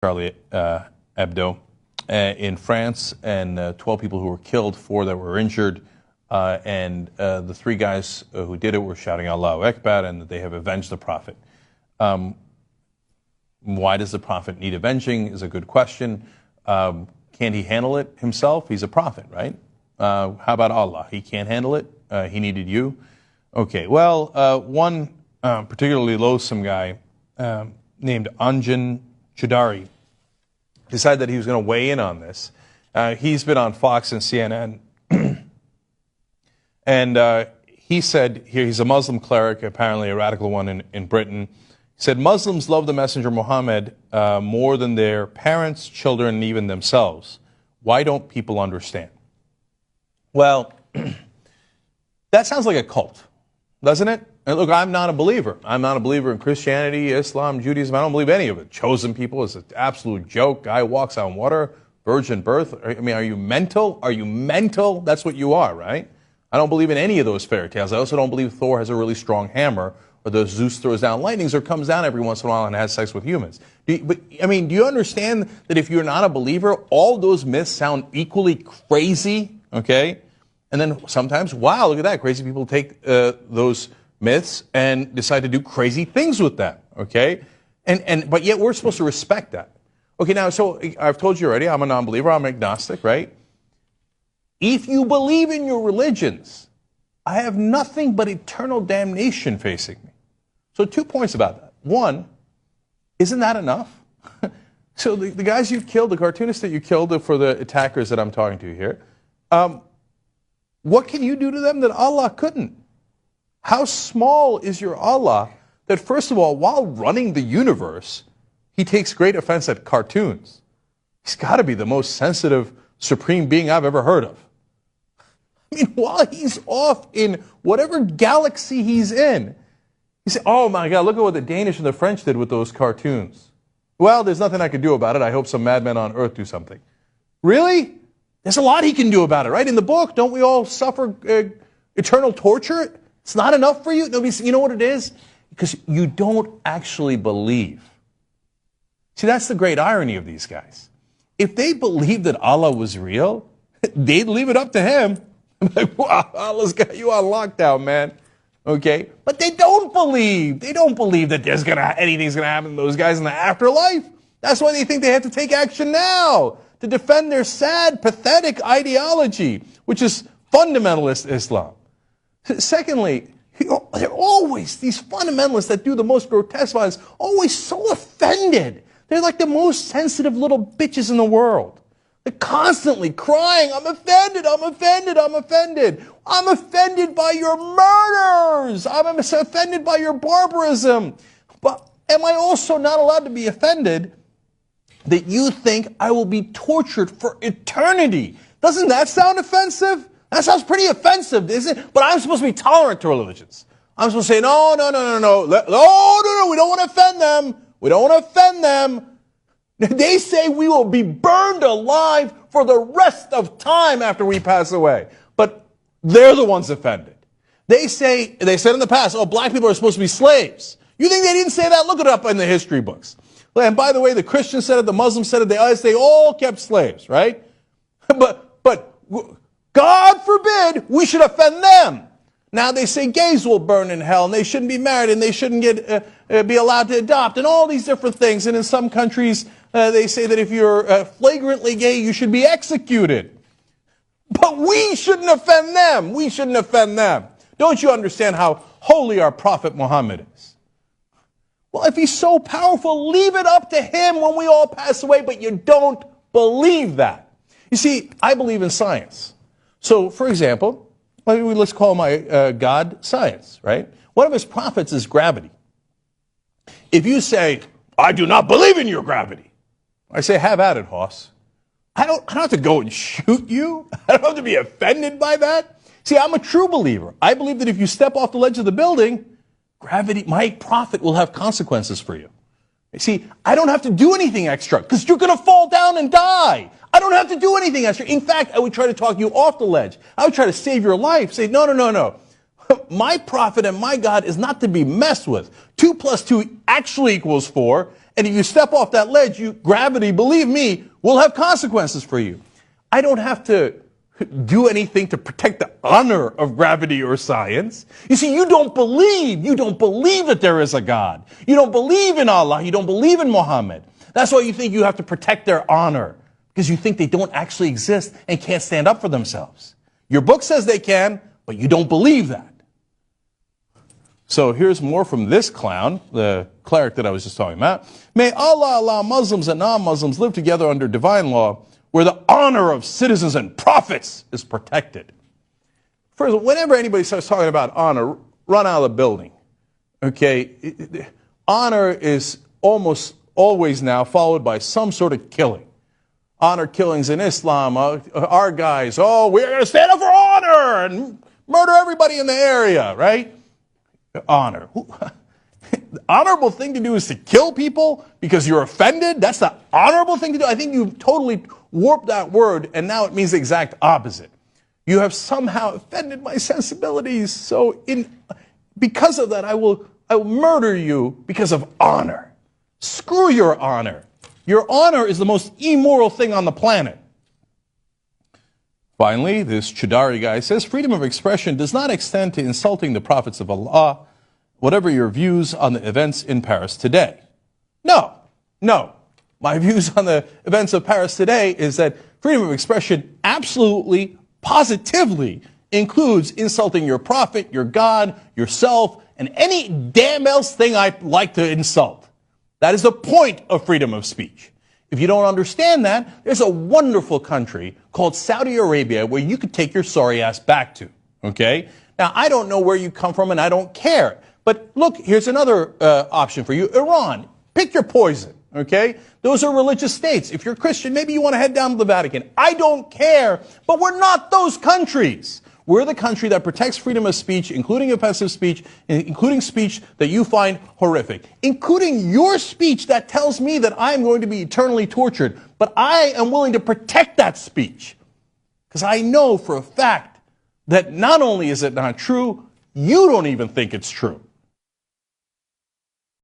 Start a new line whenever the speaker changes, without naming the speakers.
Charlie Hebdo in France, and 12 people who were killed, 4 that were injured. And the 3 guys who did it were shouting Allahu Akbar, and that they have avenged the Prophet. Why does the Prophet need avenging is a good question. Can't he handle it himself? He's a prophet, right? How about Allah? He can't handle it? He needed you? Okay, well, one particularly loathsome guy named Anjan Choudary decided that he was going to weigh in on this. He's been on Fox and CNN. And he said, here, he's a Muslim cleric, apparently a radical one in Britain. He said, Muslims love the Messenger Muhammad more than their parents, children, and even themselves. Why don't people understand? Well, that sounds like a cult, doesn't it? And look, I'm not a believer. I'm not a believer in Christianity, Islam, Judaism. I don't believe any of it. Chosen people is an absolute joke. Guy walks on water, virgin birth. I mean, are you mental? Are you mental? That's what you are, right? I don't believe in any of those fairy tales. I also don't believe Thor has a really strong hammer, or the Zeus throws down lightnings, or comes down every once in a while and has sex with humans. Do you understand that if you're not a believer, all those myths sound equally crazy, okay? And then sometimes, wow, look at that, crazy people take those myths and decide to do crazy things with them, okay? But yet we're supposed to respect that. Okay, now, so I've told you already, I'm a non-believer, I'm agnostic, right? If you believe in your religions, I have nothing but eternal damnation facing me. So 2 points about that. One, isn't that enough? So the guys you've killed, the cartoonists that you killed for the attackers that I'm talking to here, what can you do to them that Allah couldn't? How small is your Allah that, first of all, while running the universe, he takes great offense at cartoons? He's got to be the most sensitive, supreme being I've ever heard of. I mean, while he's off in whatever galaxy he's in, he said, oh my God, look at what the Danish and the French did with those cartoons. Well, there's nothing I can do about it. I hope some madmen on earth do something. Really? There's a lot he can do about it, right? In the book, don't we all suffer eternal torture? It's not enough for you? No, you know what it is? Because you don't actually believe. See, that's the great irony of these guys. If they believed that Allah was real, they'd leave it up to him. Like, wow, Allah's got you on lockdown, man. Okay? But they don't believe. They don't believe that anything's going to happen to those guys in the afterlife. That's why they think they have to take action now to defend their sad, pathetic ideology, which is fundamentalist Islam. Secondly, they're always, these fundamentalists that do the most grotesque violence, always so offended. They're like the most sensitive little bitches in the world. They're constantly crying, I'm offended, I'm offended, I'm offended. I'm offended by your murders. I'm offended by your barbarism. But am I also not allowed to be offended that you think I will be tortured for eternity? Doesn't that sound offensive? That sounds pretty offensive, isn't it? But I'm supposed to be tolerant to religions. I'm supposed to say, no, we don't want to offend them. We don't want to offend them. They say we will be burned alive for the rest of time after we pass away. But they're the ones offended. They said in the past, oh, black people are supposed to be slaves. You think they didn't say that? Look it up in the history books. And by the way, the Christians said it, the Muslims said it, they all kept slaves, right? But God forbid we should offend them. Now they say gays will burn in hell and they shouldn't be married and they shouldn't be allowed to adopt and all these different things. And in some countries, they say that if you're flagrantly gay, you should be executed. But we shouldn't offend them. We shouldn't offend them. Don't you understand how holy our Prophet Muhammad is? Well, if he's so powerful, leave it up to him when we all pass away, but you don't believe that. You see, I believe in science. So, for example, let's call my God science, right? One of his prophets is gravity. If you say, I do not believe in your gravity, I say, have at it, Hoss. I don't have to go and shoot you. I don't have to be offended by that. See, I'm a true believer. I believe that if you step off the ledge of the building, gravity, my prophet will have consequences for you. See, I don't have to do anything extra because you're going to fall down and die. I don't have to do anything extra. In fact, I would try to talk you off the ledge. I would try to save your life. Say, no. My prophet and my God is not to be messed with. 2 + 2 actually equals 4, And if you step off that ledge, gravity, believe me, will have consequences for you. I don't have to do anything to protect the honor of gravity or science. You see, you don't believe that there is a God. You don't believe in Allah. You don't believe in Muhammad. That's why you think you have to protect their honor, because you think they don't actually exist and can't stand up for themselves. Your book says they can, but you don't believe that. So here's more from this clown, the cleric that I was just talking about. May Allah allow Muslims and non-Muslims live together under divine law, where the honor of citizens and prophets is protected. First, whenever anybody starts talking about honor, run out of the building. Okay? Honor is almost always now followed by some sort of killing. Honor killings in Islam, our guys, we're going to stand up for honor and murder everybody in the area, right? Honor. The honorable thing to do is to kill people because you're offended? That's the honorable thing to do? I think you've totally warped that word, and now it means the exact opposite. You have somehow offended my sensibilities, so because of that, I will murder you because of honor. Screw your honor. Your honor is the most immoral thing on the planet. Finally, this Chudari guy says, freedom of expression does not extend to insulting the prophets of Allah, whatever your views on the events in Paris today. No. My views on the events of Paris today is that freedom of expression absolutely, positively includes insulting your prophet, your God, yourself, and any damn else thing I like to insult. That is the point of freedom of speech. If you don't understand that, there's a wonderful country called Saudi Arabia where you could take your sorry ass back to, okay? Now, I don't know where you come from and I don't care. But look, here's another option for you. Iran. Pick your poison, okay? Those are religious states. If you're Christian, maybe you want to head down to the Vatican. I don't care, but we're not those countries. We're the country that protects freedom of speech, including offensive speech, including speech that you find horrific, including your speech that tells me that I'm going to be eternally tortured. But I am willing to protect that speech because I know for a fact that not only is it not true, you don't even think it's true.